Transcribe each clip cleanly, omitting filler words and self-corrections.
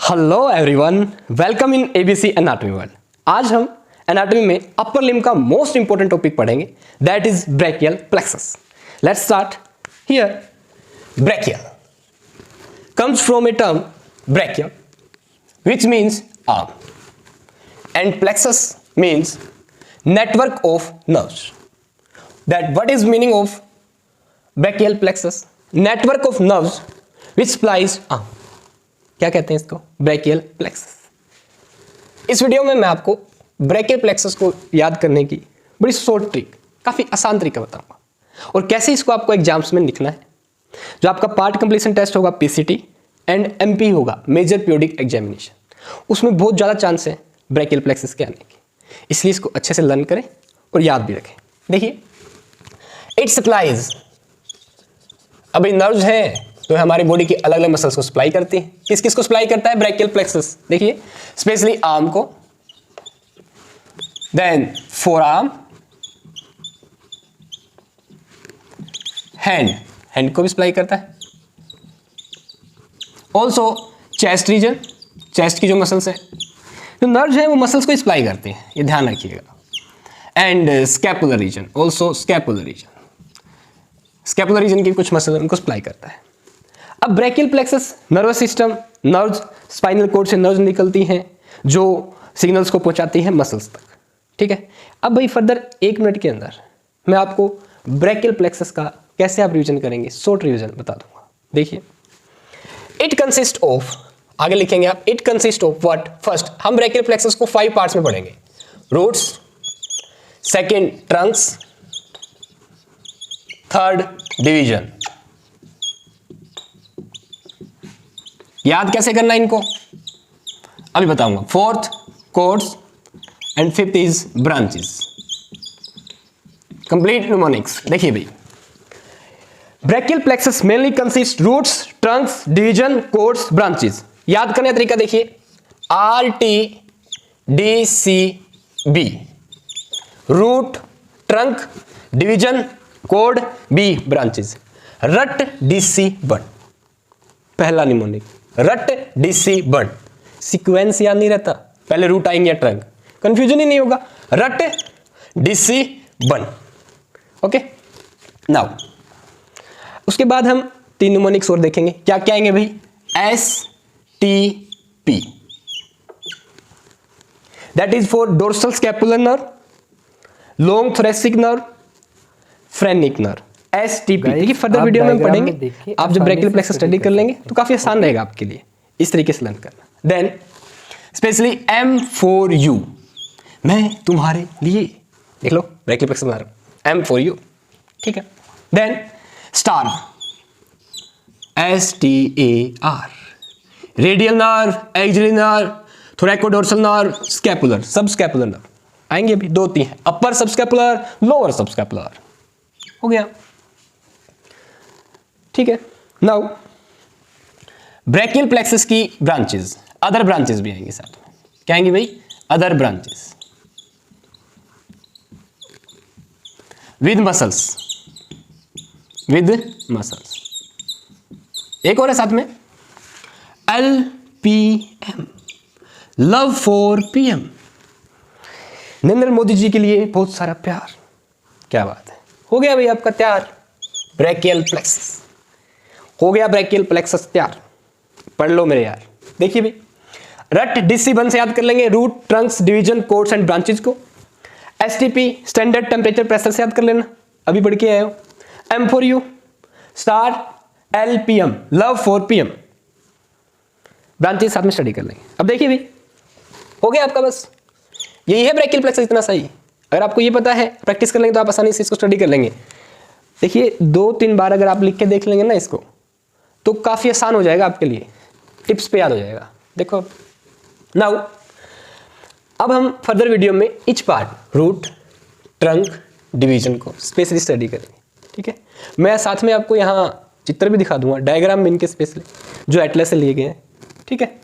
Hello everyone, welcome in ABC anatomy world. आज हम anatomy में अपर लिम्ब का मोस्ट इंपोर्टेंट टॉपिक पढ़ेंगे, that is brachial plexus. Let's start here. Brachial comes from a term brachium, which means arm, and plexus means network of nerves. That what is meaning of brachial plexus? Network of nerves which supplies arm. क्या कहते हैं इसको? Brachial plexus. इस video में मैं आपको brachial plexus को याद करने की बड़ी शॉर्ट ट्रिक, काफी आसान तरीका बताऊंगा, और कैसे इसको आपको एग्जाम्स में लिखना है। जो आपका पार्ट कंप्लीशन टेस्ट होगा पीसीटी एंड एमपी होगा, मेजर पीरियोडिक एग्जामिनेशन, उसमें बहुत ज़्यादा चांस है ब्रैकियल प्लेक्सस के आने की, इसलिए इसको अच्छे से लर्न करें और याद भी रखें। देखिए, इट सप्लाइज, अभी नर्व्स हैं तो हमारी बॉडी की अलग अलग मसल्स को सप्लाई करती हैं। किस किस को सप्लाई करता है? Brachial plexus. देखिए, स्पेशली आर्म को, देन फोर आर्म, हैंड को भी सप्लाई करता है। ऑल्सो चेस्ट रीजन, चेस्ट की जो मसल्स है, जो नर्व्स हैं वो मसल्स को सप्लाई करते हैं, ये ध्यान रखिएगा। And scapular region, also scapular region की कुछ मसल उनको सप्लाई करता है। अब brachial plexus nervous system, nerves, spinal cord से नर्व्स निकलती हैं जो सिग्नल्स को पहुंचाती हैं मसल्स तक। ठीक है, अब भाई फर्दर 1 मिनट के अंदर मैं आपको ब्रैकियल प्लेक्सस का कैसे आप रिवीजन करेंगे, शॉर्ट रिवीजन बता दूंगा। देखिए, इट कंसिस्ट ऑफ, आगे लिखेंगे आप, it consist of what? First हम ब्रैकियल प्लेक्सस को 5 पार्ट्स में पढ़ेंगे। Roots, second trunks, third division. याद कैसे करना है इनको अभी बताऊंगा। Fourth cords and fifth is branches. Complete mnemonics. देखिए भाई, brachial plexus mainly consist roots, trunks, division, cords, branches. याद करने का तरीका देखिए, RTDCB, root, trunk, division, cord, B branches. रट DC बट, पहला निमोनिक रट DC बट। सीक्वेंस याद नहीं रहता, पहले रूट आएंगे या ट्रंक, कंफ्यूजन ही नहीं होगा। रट DC बन। ओके, नाउ उसके बाद हम 3 निमोनिक्स और देखेंगे। क्या क्या आएंगे भाई? STP, that is for dorsal scapular nerve, long thoracic nerve, phrenic nerve. STP देखिए, फर्दर वीडियो में पढ़ेंगे। आप जब ब्रैकियल प्लेक्सस स्टडी कर लेंगे तो काफी आसान रहेगा आपके लिए इस तरीके से लर्न करना। देन स्पेशली M4U, मैं तुम्हारे लिए, देख लो ब्रैकियल प्लेक्सस बना रहा हूं, M4U। ठीक है, then star, STAR, radial nerve, axillary nerve, thoracodorsal nerve, scapular, subscapular nerve आएंगे अभी 2-3 हैं। Upper subscapular, lower subscapular. हो गया, ठीक है। नाउ ब्रैकियल प्लेक्सस की ब्रांचेस, अदर ब्रांचेस भी आएंगे साथ में। क्या आएंगे भाई? अदर ब्रांचेस विद मसल्स, एक और है साथ में, LPM, love for PM। Narendra Modi ji के लिए बहुत सारा प्यार। क्या बात है, हो गया भाई आपका तैयार ब्रैकियल प्लेक्सस। हो गया ब्रैकियल प्लेक्सस तैयार, पढ़ लो मेरे यार। देखिए भाई, रट DC बन से याद कर लेंगे, root, trunks, division, cords and branches को। STP स्टैंडर्ड टेम्परेचर प्रेशर से याद कर लेना, अभी पढ़ के आए हो। M4U star, LPM love for PM, branches साथ में स्टडी कर लेंगे। अब देखिए भाई, हो गया आपका, बस यही है ब्रैकियल प्लेक्सस, इतना सही। अगर आपको ये पता है, प्रैक्टिस कर लेंगे तो आप आसानी से इसको स्टडी कर लेंगे। देखिए, 2-3 बार अगर आप लिख के देख लेंगे ना इसको, तो काफी आसान हो जाएगा आपके लिए, टिप्स पे याद हो जाएगा। देखो नाउ, अब हम फर्दर वीडियो में each part, root, trunk, division को स्पेशली स्टडी करेंगे। ठीक है, मैं साथ में आपको यहाँ चित्र भी दिखा दूंगा, डायग्राम में इनके स्पेशली जो एटलस से लिए गए हैं। ठीक है,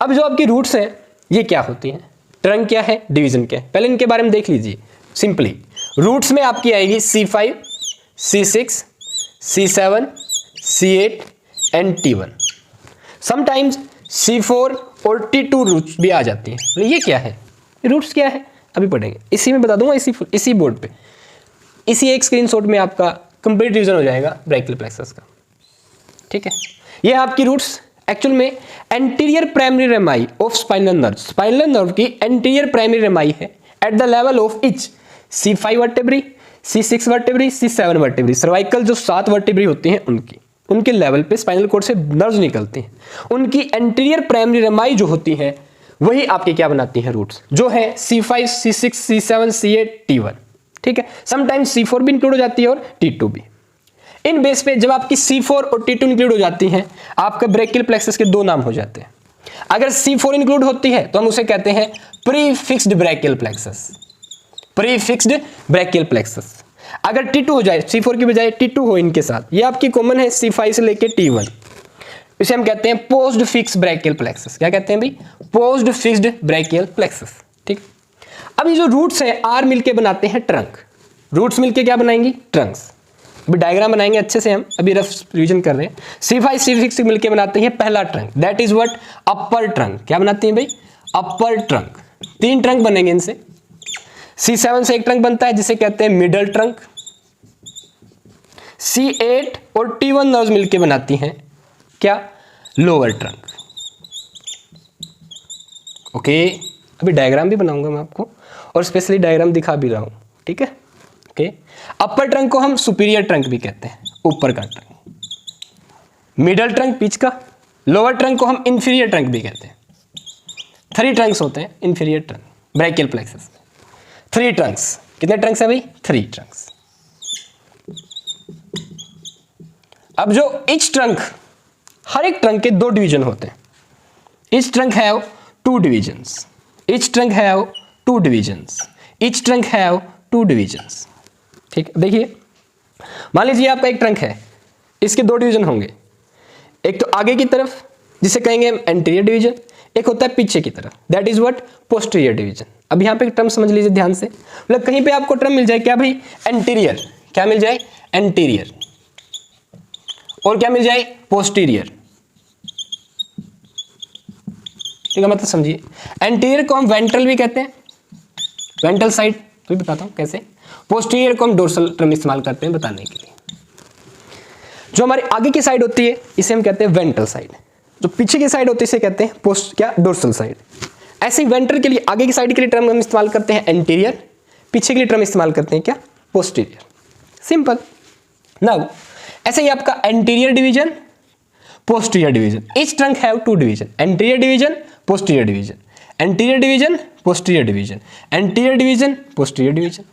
अब जो आपकी रूट्स हैं ये क्या होती हैं, ट्रंक क्या है, डिवीजन क्या है, पहले इनके बारे में देख लीजिए। सिंपली रूट्स में आपकी आएगी C5, C6, C7, C8 and T1. Sometimes C4 और T2 रूट्स भी आ जाती हैं। तो ये क्या है, रूट्स क्या है अभी पढ़ेंगे, इसी में बता दूंगा, इसी बोर्ड पे, इसी एक स्क्रीनशॉट में आपका कंप्लीट रिवीजन हो जाएगा ब्रैकियल प्लेक्सस का। ठीक है, ये आपकी रूट्स एक्चुअल में anterior primary rami of spinal nerve, spinal nerve की एंटीरियर प्राइमरी रेमाई है at the level of each C5 vertebrae, C6 vertebrae, C7 vertebrae, cervical जो 7 वर्टेब्री होती हैं उनके लेवल पे स्पाइनल कॉर्ड से नर्व्स निकलती हैं, उनकी एंटीरियर प्राइमरी रेमाई जो होती है वही आपके क्या बनाती हैं, रूट्स, जो है C5, C6, C7, C8, T1। ठीक है, समटाइम्स C4 भी इंक्लूड हो जाती है और T2 भी। इन बेस पे जब आपकी C4 और T2 इंक्लूड हो जाती हैं, आपका ब्रैकियल प्लेक्सस के 2 नाम हो जाते हैं। अगर C4 इंक्लूड होती है तो हम उसे कहते हैं prefixed brachial plexus, prefixed brachial plexus. अगर T2 हो जाए, C4 की बजाय T2 हो इनके साथ, ये आपकी कॉमन है C5 से लेके T1, इसे हम कहते हैं पोस्ट फिक्स ब्रैकियल प्लेक्सस। क्या कहते हैं भाई, पोस्ट फिक्स्ड ब्रैकियल प्लेक्सस। ठीक, अब ये जो रूट्स हैं आर मिलके बनाते हैं ट्रंक, रूट्स मिलके क्या बनाएंगी, ट्रंक्स। अभी डायग्राम बनाएंगे अच्छे से, हम अभी रफ रिवीजन कर रहे हैं। C5 C6 मिलके बनाते हैं पहला trunk, that is what, upper trunk. क्या बनाते हैं भाई, अपर ट्रंक। 3 ट्रंक बनेंगे इनसे। C7 से एक ट्रंक बनता है जिसे कहते हैं मिडल ट्रंक। C8 और T1 नर्व्स मिलके बनाती हैं क्या, लोअर ट्रंक। ओके, अभी डायग्राम भी बनाऊंगा मैं आपको और स्पेशली डायग्राम दिखा भी रहा हूं। ठीक है, ओके। अपर ट्रंक को हम सुपीरियर ट्रंक भी कहते हैं, ऊपर का ट्रंक। मिडल ट्रंक बीच का, लोअर ट्रंक को हम इंफीरियर ट्रंक भी कहते हैं। 3 ट्रंक्स होते हैं इंफीरियर ट्रंक ब्रैकियल प्लेक्सस में। 3 ट्रंक्स, कितने ट्रंक्स है भाई, 3 ट्रंक्स। अब जो ईच ट्रंक, हर एक ट्रंक के 2 डिवीजन होते हैं। Each trunk have 2 divisions, each trunk have 2 divisions, each trunk have 2 divisions. ठीक, देखिए मान लीजिए आपका एक ट्रंक है, इसके 2 डिवीजन होंगे। एक तो आगे की तरफ जिसे कहेंगे हम एंटीरियर डिवीजन, एक होता है पीछे की तरफ, that is what, posterior division. अब यहाँ पे एक टर्म समझ लीजिए ध्यान से, मतलब कहीं पे आपको टर्म मिल जाए क्या भाई, एंटीरियर, क्या मिल जाए, एंटीरियर, और क्या मिल जाए, पोस्टीरियर। ठीक है, मतलब समझिए, एंटीरियर को हम वेंट्रल भी कहते हैं, वेंट्रल साइड, तो बताता हूँ कैसे। पोस्टीरियर को हम डोर्सल टर्म इस्तेमाल करते हैं बताने के लिए। जो हमारी आगे की साइड होती है इसे हम कहते हैं वेंट्रल साइड, जो पीछे की साइड होती है इसे कहते हैं पोस्ट क्या, डोर्सल साइड। ऐसे ही वेंट्रल के लिए, आगे की साइड के लिए टर्म हम इस्तेमाल करते हैं एंटीरियर, पीछे के लिए टर्म इस्तेमाल करते हैं क्या, पोस्टीरियर। सिंपल। नाउ ऐसे ही आपका anterior division, posterior division, each trunk have 2 division, anterior division, posterior division, anterior division, posterior division, anterior division, posterior division.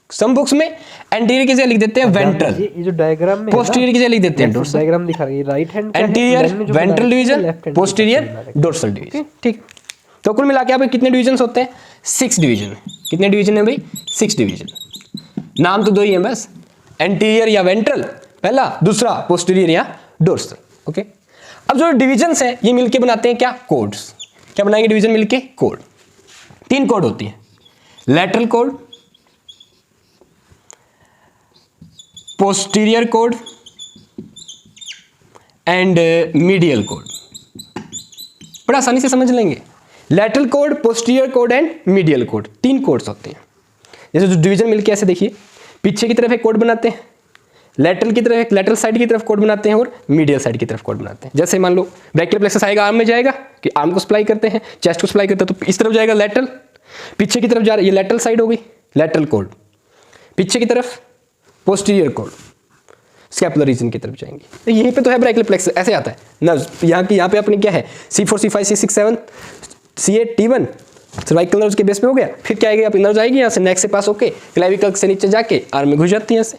Some books में एंटीरियर की जगह लिख देते हैं वेंट्रल, ये जो डायग्राम में पोस्टीरियर की जगह लिख देते हैं डोर्सल। डायग्राम दिखा रही है, right hand anterior ventral division, posterior dorsal division. ठीक, तो कुल मिला के आप कितने डिवीजन होते हैं, 6 डिवीजन। कितने डिवीजन है भाई, 6 डिवीजन। नाम तो 2 ही है बस, एंटीरियर या वेंट्रल पहला, दूसरा पोस्टीरियर या डोर्सल। ओके, अब जो डिविजन्स हैं ये मिलके बनाते हैं क्या, कोड्स। क्या बनाएंगे डिवीजन मिलके, कोड। 3 कोड होती है, lateral code, posterior code and medial code. बड़ा आसानी से समझ लेंगे, lateral code, posterior code and medial code, 3 codes होते हैं। जैसे जो डिवीजन मिलके ऐसे देखिए, पीछे की तरफ एक कोड बनाते हैं, लैटरल की तरफ, एक लैटरल साइड की तरफ कोड बनाते हैं और मीडियल साइड की तरफ कोड बनाते हैं। जैसे मान लो ब्रैकियल प्लेक्सस आएगा, आर्म में जाएगा कि आर्म को सप्लाई करते हैं, चेस्ट को सप्लाई करते हैं, तो इस तरफ जाएगा लैटरल, पीछे की तरफ जा रहा है, ये लैटरल साइड हो गई, लैटरल कोड। पीछे की तरफ पोस्टीरियर कोड, स्कैपुलर रीजन की तरफ जाएंगे। तो यहीं पे तो है ब्रैकियल प्लेक्सस, ऐसे आता है नर्व। यहाँ पे अपने क्या है, C4, C5, C6, C7, C8, T1 cervical nerves के बेस पे हो गया। फिर क्या आएगी, अपनी नर्व्स आएगी यहाँ से नेक से पास होके क्लेविकल से नीचे जाके आर्म में घुस जाती है ऐसे।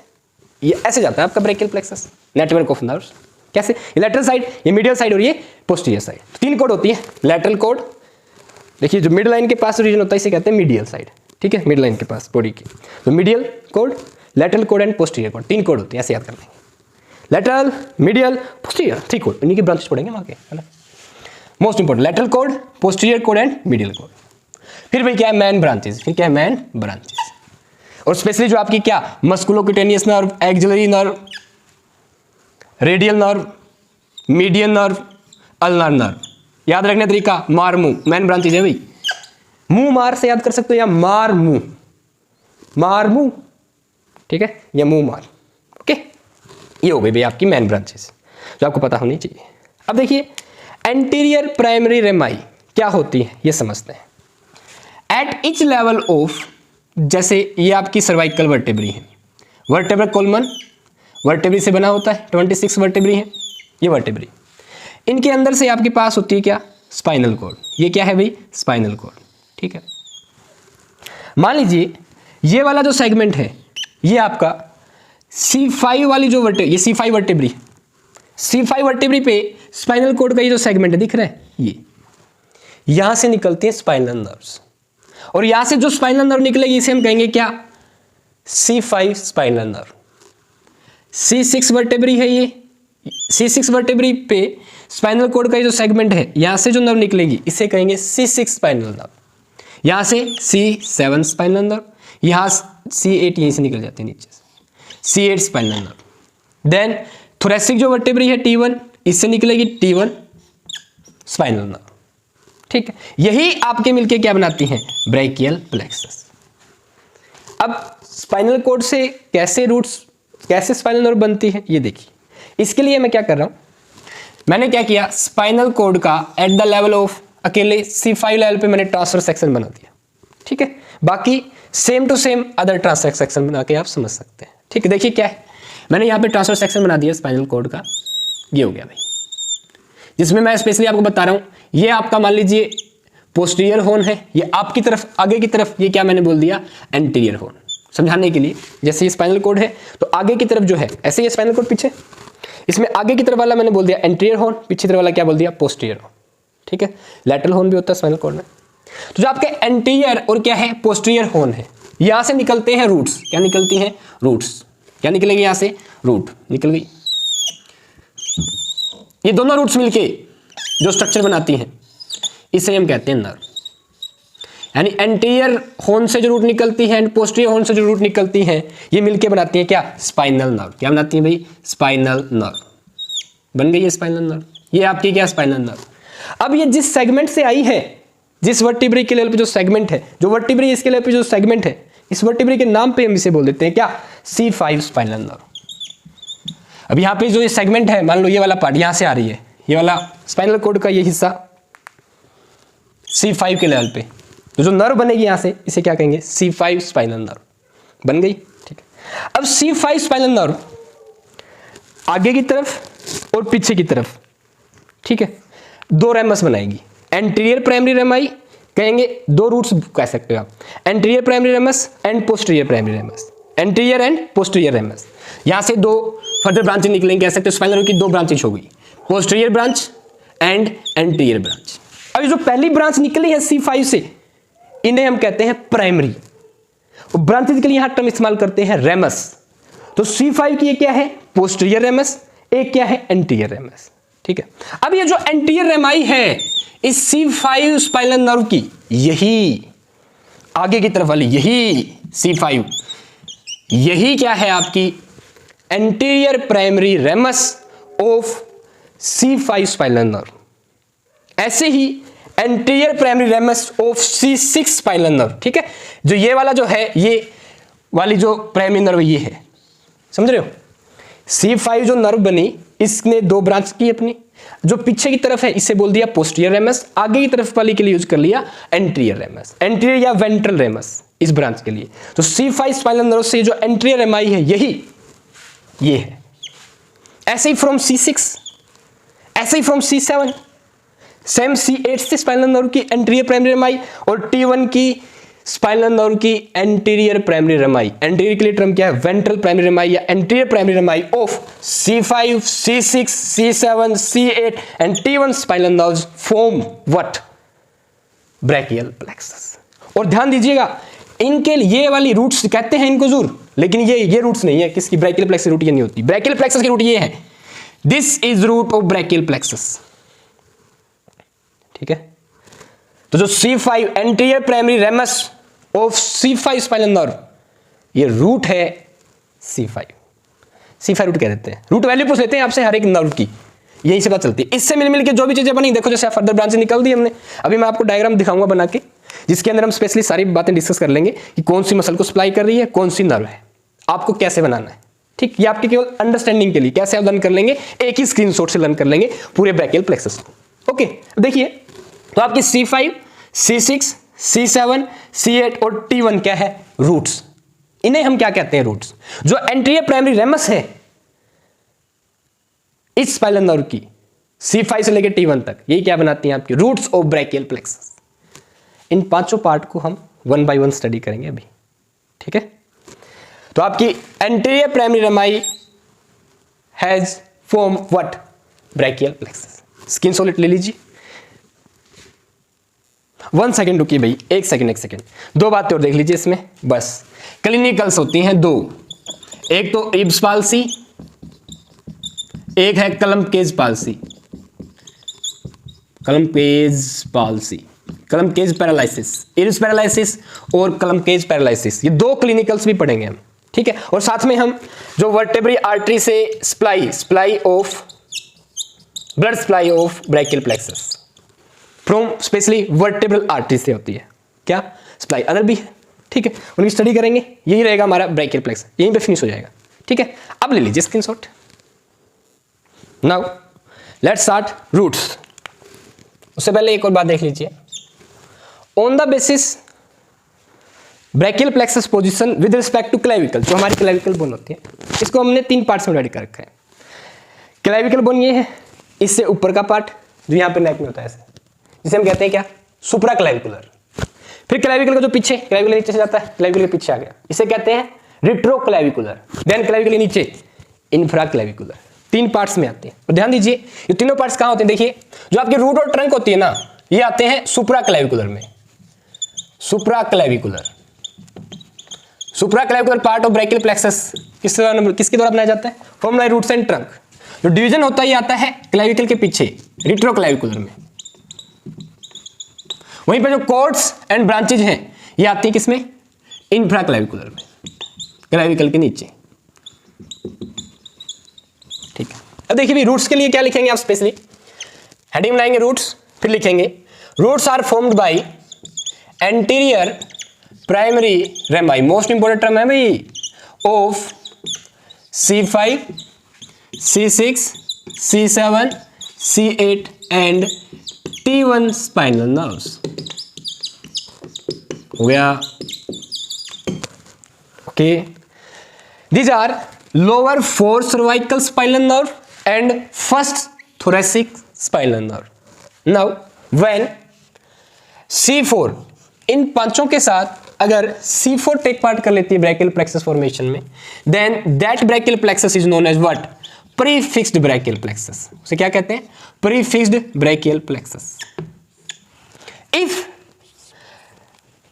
ये ऐसे जाता है आपका brachial plexus, network of nerves. कैसे, ये लैटरल साइड, ये मीडियल साइड और ये पोस्टीरियर साइड। 3 कोड होती है, लैटरल कोड, देखिए जो मिड लाइन के पास रीजन होता है इसे कहते हैं मीडियल साइड। ठीक है, मिड लाइन के पास बॉडी की, तो medial code, lateral code and posterior code, 3 code होती है, ऐसे याद कर लेंगे। लैटरल, मीडियल, पोस्टीरियर, 3 कोड, इन्हीं के ब्रांचेस पढ़ेंगे वहाँ के, है ना। Most important, lateral code, posterior code and medial code. फिर भाई क्या है, मैन ब्रांचेस। फिर क्या है, मैन ब्रांचेस। और स्पेशली जो आपकी क्या, musculocutaneous nerve, axillary nerve, radial nerve, median nerve, ulnar nerve, याद रखने का तरीका मार मुंह, मेन ब्रांचेज है भाई। मुंह मार से याद कर सकते हो या मार मुंह, मार मुंह, ठीक है, या मुंह मार। ओके, ये हो गई भाई आपकी मेन ब्रांचेस जो आपको पता होनी चाहिए। अब देखिए एंटीरियर प्राइमरी रेमाई क्या होती है ये समझते हैं। एट इच लेवल ऑफ, जैसे ये आपकी सर्वाइकल वर्टेब्री है, वर्टेब्रल कोलमन वर्टेब्री से बना होता है, 26 वर्टेब्री है ये वर्टेब्री। इनके अंदर से आपके पास होती है क्या, स्पाइनल कॉर्ड। ये क्या है भाई, स्पाइनल कॉर्ड, ठीक है। मान लीजिए ये वाला जो सेगमेंट है ये आपका C5 वाली जो ये C5 वर्टेब्री, C5 वर्टेब्री पे स्पाइनल कॉर्ड का ये जो सेगमेंट है दिख रहा है, ये यहां से निकलते हैं स्पाइनल नर्व्स, और यहां से जो स्पाइनल नर्व निकलेगी इसे हम कहेंगे क्या, C5 स्पाइनल नर्व। C6 वर्टेब्री है ये, C6 वर्टेब्री पे स्पाइनल कॉर्ड का ये जो सेगमेंट है यहां से जो नर्व निकलेगी इसे कहेंगे C6 स्पाइनल नर्व। यहां से C7 स्पाइनल नर्व, यहां C8 यहीं से निकल जाती है नीचे से, C8 spinal nerve. Then thoracic जो वर्टेब्री है T1, इससे निकलेगी T1 स्पाइनल नर्व, ठीक है। यही आपके मिलके क्या बनाती हैं, ब्रैकियल प्लेक्सस। अब स्पाइनल कॉर्ड से कैसे रूट्स, कैसे स्पाइनल नर्व बनती है ये देखिए। इसके लिए मैं क्या कर रहा हूं, मैंने क्या किया, स्पाइनल कॉर्ड का एट द लेवल ऑफ अकेले C5 लेवल पे मैंने ट्रांसफर सेक्शन बना दिया, ठीक है। बाकी same to same other transfer section बना के आप समझ सकते हैं, ठीक है। देखिए क्या है, मैंने यहाँ पे ट्रांसफर सेक्शन बना दिया स्पाइनल कॉर्ड का, ये हो गया भाई, जिसमें मैं स्पेशली आपको बता रहा हूँ ये आपका मान लीजिए पोस्टीरियर हॉर्न है, ये आपकी तरफ आगे की तरफ, ये क्या मैंने बोल दिया, एंटीरियर हॉर्न, समझाने के लिए। जैसे ये स्पाइनल कॉर्ड है तो आगे की तरफ जो है, ऐसे ये स्पाइनल कॉर्ड पीछे, इसमें आगे की तरफ वाला मैंने बोल दिया एंटीरियर हॉर्न, पीछे तरफ वाला क्या बोल दिया, पोस्टीरियर हॉर्न, ठीक है। लैटरल हॉर्न भी होता है स्पाइनल कॉर्ड में। तो जो आपके एंटीरियर और क्या है, पोस्टीरियर हॉर्न है, यहां से निकलते हैं रूट्स, क्या निकलती हैं, रूट्स, क्या निकलेगी यहां से, रूट निकल गई। ये दोनों रूट्स मिलके जो स्ट्रक्चर बनाती हैं इसे हम कहते हैं नर्व। यानी एंटीरियर हॉर्न से जो रूट निकलती है एंड पोस्टीरियर हॉर्न से जो रूट निकलती हैं ये मिलके बनाती हैं क्या, स्पाइनल नर्व। क्या बनाती है भाई, स्पाइनल नर्व बन गई है स्पाइनल नर्व, ये आपकी क्या, स्पाइनल नर्व। अब ये जिस सेगमेंट से आई है, जिस वर्टिब्री के लेवल पे जो सेगमेंट है, जो वर्टिब्री इसके लेवल पे जो सेगमेंट है, इस वर्टिब्री के नाम पे हम इसे बोल देते हैं क्या, C5 स्पाइनल नर्व। अब यहाँ पे जो ये सेगमेंट है, मान लो ये वाला पार्ट यहाँ से आ रही है, ये वाला स्पाइनल कॉर्ड का ये हिस्सा C5 के लेवल पे, तो जो नर्व बनेगी यहाँ से इसे क्या कहेंगे, C5 स्पाइनल नर्व बन गई, ठीक है। अब C5 स्पाइनल नर्व आगे की तरफ और पीछे की तरफ, ठीक है, दो रेमस बनाएगी। एंटीरियर प्राइमरी रेमाई कहेंगे, दो रूट्स कह सकते हो आप, anterior primary ramus and posterior primary ramus, anterior and posterior ramus. यहां से दो फर्दर ब्रांचेज निकलेंगे, कह सकते हो स्पाइनल की दो ब्रांचेज होगी, posterior branch and anterior branch. अब जो पहली ब्रांच निकली है C5 से, इन्हें हम कहते हैं प्राइमरी। ब्रांचेज के लिए यहां टर्म इस्तेमाल करते हैं रेमस। तो C5 की ये क्या है, पोस्टीरियर रेमस, एक क्या है, एंटीरियर रेमस, ठीक है। अब ये जो एंटीरियर रेमाई है इस C5 स्पाइनल नर्व की, यही आगे की तरफ वाली, यही C5, यही क्या है आपकी anterior primary ramus of C5 spinal nerve. ऐसे ही anterior primary ramus of C6 spinal nerve, ठीक है। जो ये वाला जो है, ये वाली जो प्राइमरी नर्व ये है, समझ रहे हो। C5 जो नर्व बनी इसने दो ब्रांच की अपनी, जो पीछे की तरफ है इसे बोल दिया पोस्टीरियर रेमस, आगे की तरफ वाली के लिए यूज कर लिया एंटीरियर रेमस, एंटीरियर या वेंट्रल रेमस इस ब्रांच के लिए। तो C5 स्पाइनल नर्व से जो एंटीरियर रेमाई है यही ये है। ऐसे ही फ्रॉम C6, ऐसे ही फ्रॉम C7, सेम C8 से स्पाइनल नर्व की एंटीरियर प्राइमरी रेमाई और T1 की स्पाइनल नर्व की एंटीरियर प्राइमरी रेमाई। एंटीरियर के लिए टर्म क्या है, वेंट्रल प्राइमरी रेमाई या anterior primary rami of C5, C6, C7, C8 and T1 spinal nerves form what, brachial plexus. और ध्यान दीजिएगा, इनके ये वाली रूट्स कहते हैं इनको जरूर, लेकिन ये रूट्स नहीं है किसकी, ब्रैकियल प्लेक्सस रूट ये नहीं होती। ब्रैकियल प्लेक्सस की रूट ये है, this is root of brachial plexus, ठीक है। तो जो C5 anterior primary ramus of C5 spinal nerve, ये रूट है C5 रूट कह देते हैं। रूट वैल्यू पूछ लेते हैं आपसे हर एक नर्व की, यहीं से पता चलती है। इससे मिल के जो भी चीजें बनी, देखो जैसे फर्दर ब्रांचेस निकल दी हमने। अभी मैं आपको डायग्राम दिखाऊंगा बना के, जिसके अंदर हम स्पेशली सारी बातें डिस्कस कर लेंगे कि कौन सी मसल को सप्लाई कर रही है, कौन सी नर्व है, आपको कैसे बनाना है। ठीक, ये आपके केवल अंडरस्टैंडिंग के लिए, कैसे आप लर्न कर लेंगे, एक ही स्क्रीनशॉट से लर्न कर लेंगे पूरे ब्रैकियल प्लेक्सस को। ओके, देखिए तो आपकी C5, C6, C7, C8 और T1 क्या है? रूट्स। इन्हें हम क्या कहते हैं? रूट्स। जो एंटीरियर प्राइमरी रेमस है इस स्पाइनल नर्व की, C5 से लेकर T1 तक, यही क्या बनाती हैं? आपकी रूट्स ऑफ ब्रैकियल प्लेक्सस। इन पांचों पार्ट को हम 1 by 1 स्टडी करेंगे अभी। ठीक है, तो आपकी anterior primary रेमाई has form what? Brachial plexus. Skin solid ले लीजिए। 1 सेकेंड रुकिए भाई, 1 सेकेंड। दो बातें और देख लीजिए इसमें बस। क्लिनिकल्स होती हैं दो, एक तो इब्स पाल्सी, एक है कलम्पकेज पाल्सी। कलम्पकेज पैरालिसिस, इब्स पैरालिसिस और कलम्पकेज पैरालिसिस, ये दो क्लिनिकल्स भी पढ़ेंगे हम। ठीक है, और साथ में हम जो वर्टेब्रल आर्टरी से blood supply of brachial plexus from specially vertebral artery से होती है क्या? सप्लाई। अदर भी है, ठीक है, उनकी स्टडी करेंगे। यही रहेगा हमारा ब्रैकियल प्लेक्सस, यहीं पे फिनिश हो जाएगा। ठीक है, अब ले लीजिए screenshot. Now let's start roots. उससे पहले एक और बात देख लीजिए। On the basis brachial plexus position with respect to clavicle, जो हमारी क्लेविकल बोन होती है, इसको हमने 3 पार्ट्स में डिवाइड कर रखा है। क्लेविकल बोन ये है, इससे ऊपर का पार्ट जो यहाँ पे नेक में होता है ऐसे, जिसे हम कहते हैं क्या? सुप्रा क्लेविकुलर। फिर क्लेविकल का जो पीछे, क्लेविकल नीचे से जाता है, क्लेविकल के पीछे आ गया, इसे कहते हैं रिट्रो क्लेविकुलर। देन क्लेविकल के नीचे इंफ्रा क्लेविकुलर। 3 पार्ट्स में आते हैं। और ध्यान दीजिए ये तीनों पार्ट्स कहाँ होते हैं? देखिए जो आपकी रूट और ट्रंक होती है ना, ये आते हैं सुप्रा क्लेविकुलर में। Supra clavicular part of brachial plexus किसके द्वारा बनाया जाता है? Formed by roots and trunk. जो डिवीजन होता है ये आता है क्लेविकल के पीछे, रिट्रो क्लेविकुलर में। वहीं पे जो कॉर्ड्स एंड ब्रांचेज हैं ये आती है किसमें? इंफ्रा क्लेविकुलर में, क्लेविकल के नीचे। ठीक है, अब देखिए भी रूट्स के लिए क्या लिखेंगे आप? स्पेशली हेडिंग बनाएंगे रूट्स, फिर लिखेंगे roots are formed by anterior primary rami, most important term है भाई, of C5, C6, C7, C8 and T1 spinal nerves. हो गया? Okay, these are lower 4 cervical spinal nerve and first thoracic spinal nerve. Now when C4, इन पांचों के साथ अगर C4 take part कर लेती है ब्रैकियल प्लेक्सस फॉर्मेशन में, then that brachial plexus is known as what? Prefixed brachial plexus. उसे क्या कहते हैं? Prefixed brachial plexus. If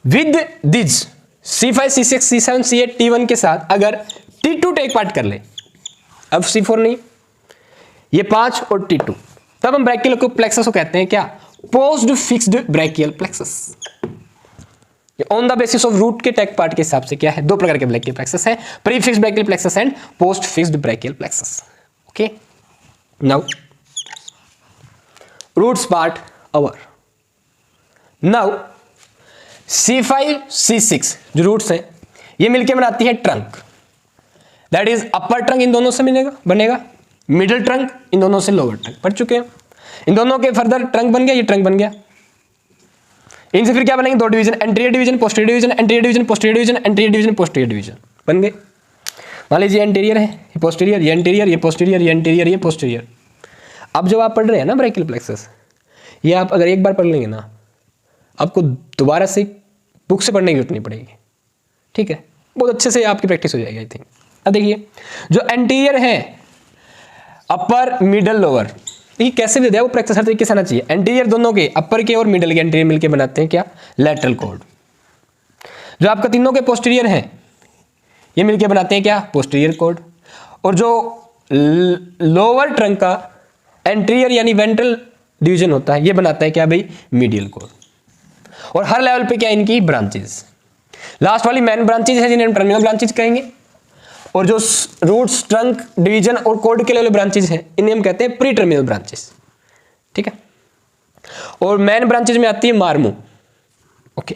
with this C5, C6, C7, C8, T1 के साथ अगर T2 टेक पार्ट कर ले, अब C4 नहीं, ये 5 और T2, तब हम ब्रैकियल प्लेक्सस को कहते हैं क्या? Post fixed brachial plexus. On the basis of root के टेक पार्ट के हिसाब से क्या है? 2 प्रकार के ब्रैकियल प्लेक्सस है, prefixed brachial plexus and post fixed brachial plexus. Okay, now roots part our. Now C5, C6 जो रूट्स हैं ये मिलके बनाती है trunk. That is upper trunk इन दोनों से बनेगा, मिडिल ट्रंक इन दोनों से लोअर ट्रंक। पढ़ चुके हैं, इन दोनों के फर्दर ट्रंक बन गया, ये ट्रंक बन गया। इनसे फिर क्या बनेंगे? 2 division, anterior division, posterior division, anterior division, posterior division, anterior division, posterior division बन गए। मान लीजिए एंटीरियर है, ये पोस्टीरियर, ये एंटीरियर, ये पोस्टीरियर, ये एंटीरियर, ये पोस्टीरियर। अब जब आप पढ़ रहे हैं ना ब्रैकियल प्लेक्सस, ये आप अगर एक बार पढ़ लेंगे ना, आपको दोबारा से बुक से पढ़ने की जरूरत नहीं पड़ेगी। ठीक है, बहुत अच्छे से आपकी प्रैक्टिस हो जाएगी आई थिंक। अब देखिए जो एंटीरियर है, अपर मिडल लोअर, ये कैसे भी दे वो प्रैक्टिस हर तरीके से आना चाहिए। एंटीरियर दोनों के, अपर के और मिडल के एंटीरियर मिलके बनाते हैं क्या? Lateral cord. जो आपका तीनों के पोस्टीरियर हैं ये मिलके बनाते हैं क्या? Posterior cord. और जो लोअर ट्रंक का एंटीरियर यानी वेंट्रल डिवीजन होता है ये बनाता है क्या भाई? Medial cord. और हर लेवल पे क्या इनकी ब्रांचेस, लास्ट वाली मेन ब्रांचेज है जिन्हें हम टर्मिनल ब्रांचेज कहेंगे, और जो रूट्स, ट्रंक, डिवीजन और कोड के लेवल ब्रांचेज हैं इन्हें हम कहते हैं प्री टर्मिनल ब्रांचेस, ठीक है। और मेन ब्रांचेज में आती है मार्मो। ओके,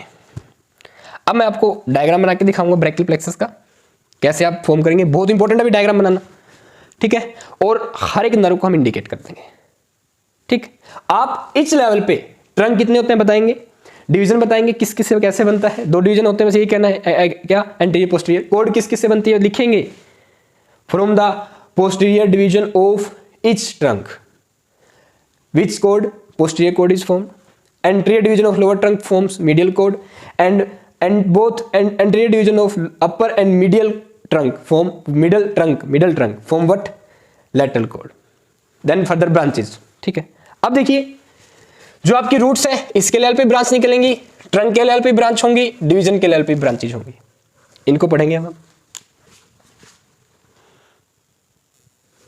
अब मैं आपको डायग्राम बना के दिखाऊंगा ब्रैकियल प्लेक्सस का, कैसे आप फॉर्म करेंगे। बहुत इंपॉर्टेंट है अभी डायग्राम बनाना, ठीक है। और हर एक नर्व को हम इंडिकेट कर देंगे, ठीक। आप इस लेवल पे ट्रंक कितने होते हैं बताएंगे, डिवीजन बताएंगे किस किस से कैसे बनता है, 2 डिवीजन होते हैं, बस यही कहना है क्या, एंटीरियर पोस्टीरियर। कोड किस किस से बनती है लिखेंगे, from the posterior division of each trunk which code posterior cord is formed, anterior division of lower trunk forms medial cord, and both anterior division of upper and medial trunk form middle trunk form what, lateral cord, then further branches, ठीक है। अब देखिए जो आपकी roots है इसके level पे branch निकलेंगी, ट्रंक के लेवल पे ब्रांच होंगी, डिवीजन के लेवल पे ब्रांचेज होंगी, इनको पढ़ेंगे हम।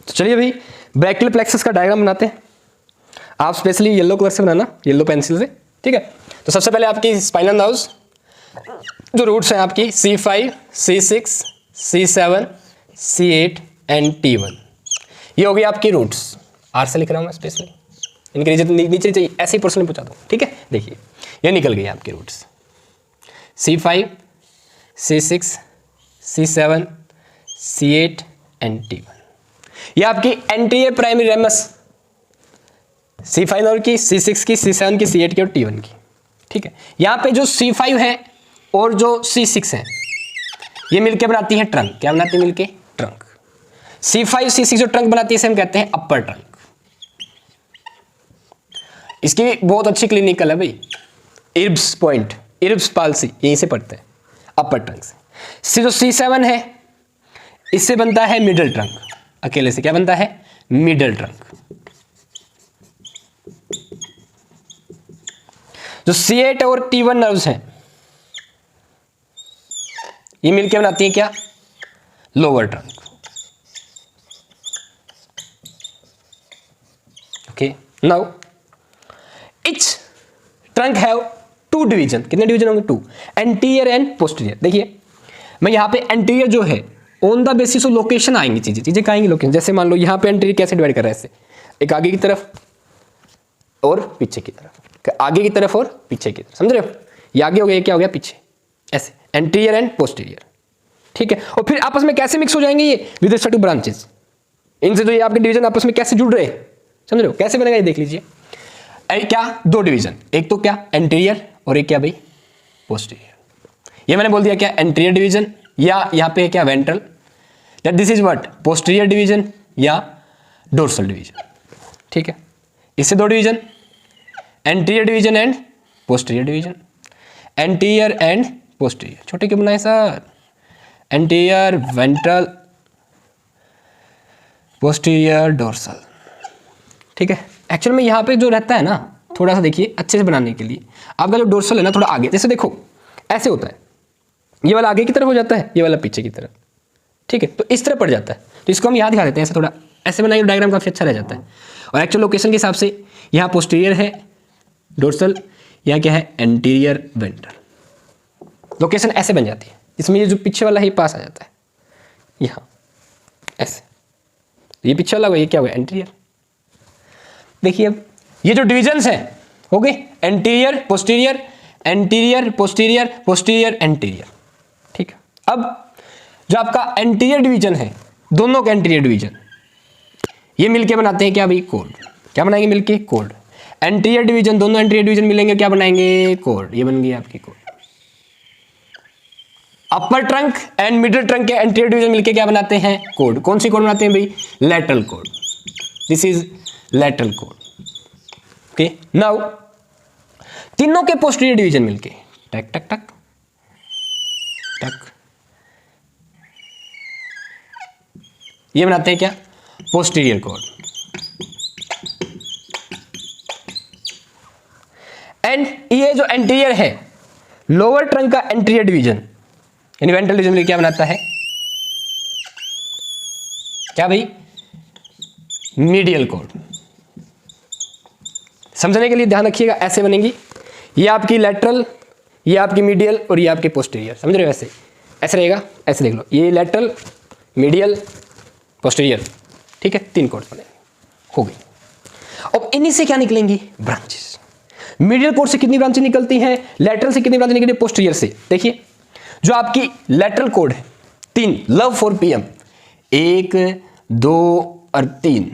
तो चलिए भाई ब्रैकियल प्लेक्सस का डायग्राम बनाते हैं। आप स्पेशली येलो कलर से बनाना, येलो पेंसिल से, ठीक है। तो सबसे पहले आपकी स्पाइनल नर्व्स जो रूट्स हैं आपकी C5, C6, C7, C8 and T1, ये हो गई आपकी रूट्स। आर से लिख रहा हूँ मैं स्पेशली, इनके नीचे चाहिए ऐसे ही पर्सनली पूछा दो, ठीक है। देखिए ये निकल गई आपकी roots C5, C6, C7, C8 and T1। ये आपकी anterior primary ramus C5 nerve की, C6 की, C7 की, C8 की और T1 की, ठीक है। यहाँ पे जो C5 है और जो C6 है ये मिलके बनाती है ट्रंक। क्या बनाती है मिलके, ट्रंक। C5 C6 जो ट्रंक बनाती है इसे हम कहते हैं अपर ट्रंक। इसकी बहुत अच्छी क्लिनिकल है भाई, इर्ब्स पॉइंट, इर्ब्स पाल्सी, यहीं से पढ़ते हैं अपर ट्रंक से। जो C7 है इससे बनता है मिडल ट्रंक, अकेले से क्या बनता है, मिडल ट्रंक। जो C8 और T1 नर्व्स हैं ये मिलकर बनाती है क्या, lower trunk. Okay, now etch trunk have 2 division. कितने डिवीजन होंगे, 2, एंटीरियर एंड पोस्टीरियर। देखिए मैं यहाँ पे एंटीरियर जो है on the basis of location आएंगी चीजें कहाँ आएंगी, लोकेशन। जैसे मान लो यहाँ पे एंटीरियर कैसे डिवाइड कर रहा है, ऐसे एक आगे की तरफ और पीछे की तरफ, आगे की तरफ और पीछे की तरफ, समझ रहे हो। ये आगे हो गया, क्या हो गया पीछे, ऐसे एंटीरियर एंड पोस्टीरियर, ठीक है। और फिर आपस में कैसे मिक्स हो जाएंगे ये, विद रिस्पेक्ट टू ब्रांचेस। इनसे जो ये आपके डिवीजन आपस में कैसे जुड़ रहे हैं, समझ रहे हो, कैसे बनेगा ये देख लीजिए। क्या 2 डिवीजन, एक तो क्या एंटीरियर और एक क्या भाई पोस्टीरियर। ये मैंने बोल दिया क्या एंटीरियर डिवीजन, या यहाँ पे क्या ventral, that this is what posterior division या डोर्सल डिवीजन, ठीक है। इससे 2 division, anterior division and posterior division, anterior and posterior. छोटे क्यों बनाए sir, anterior ventral posterior dorsal, ठीक है। एक्चुअल में यहाँ पे जो रहता है ना, थोड़ा सा देखिए अच्छे से बनाने के लिए, आपका जो डोर्सल है ना थोड़ा आगे, जैसे देखो ऐसे होता है, ये वाला आगे की तरफ हो जाता है, ये वाला पीछे की तरफ, ठीक है। तो इस तरह पड़ जाता है, तो इसको हम यहाँ दिखा देते हैं, ऐसे थोड़ा ऐसे बनाइए, डायग्राम काफी अच्छा रह जाता है। और एक्चुअल लोकेशन के हिसाब से यहाँ पोस्टीरियर है डोर्सल, यहाँ क्या है एंटीरियर वेंट्रल। लोकेशन ऐसे बन जाती है, इसमें ये जो पीछे वाला है ये पास आ जाता है यहाँ ऐसे, ये पीछे वाला होगा, ये क्या होगा एंटीरियर। देखिए अब ये जो डिविजन्स हैं हो गए anterior posterior, anterior posterior, posterior anterior, ठीक है। अब जो आपका एंटीरियर डिवीजन है, दोनों का एंटीरियर डिवीजन ये मिलके बनाते हैं क्या भाई, कोड। क्या बनाएंगे मिलके, कोड। एंटीरियर डिवीजन, दोनों एंटीरियर डिवीजन मिलेंगे क्या बनाएंगे, कोड। ये बन गई आपकी code. Upper trunk and middle trunk के एंटीरियर डिवीजन मिलके क्या बनाते हैं, कोड। कौन सी कोड बनाते हैं भाई, lateral code. This is lateral code, okay. Now तीनों के पोस्टीरियर डिवीजन मिलके टक टक टक टक, ये बनाते हैं क्या, पोस्टीरियर कोड। एंड ये जो एंटीरियर है, लोअर ट्रंक का एंटीरियर डिवीजन यानी वेंट्रल डिवीजन मिलकर क्या बनाता है, क्या भाई, मीडियल कोड। समझने के लिए ध्यान रखिएगा, ऐसे बनेंगी, ये आपकी लैटरल, ये आपकी मीडियल और ये आपकी पोस्टीरियर, समझ रहे हो। ऐसे ऐसे रहेगा, ऐसे देख लो, ये लैटरल, मीडियल, पोस्टीरियर, ठीक है, 3 कॉर्ड बनेंगे, हो गई। अब इन्हीं से क्या निकलेंगी? ब्रांचेस। मीडियल कॉर्ड से कितनी ब्रांचेस निकलती हैं? लेटरल से कितनी ब्रांचेस निकलती है? पोस्टीरियर से। देखिए जो आपकी लेटरल कॉर्ड है 3, लव फॉर पीएम, 1 2 और 3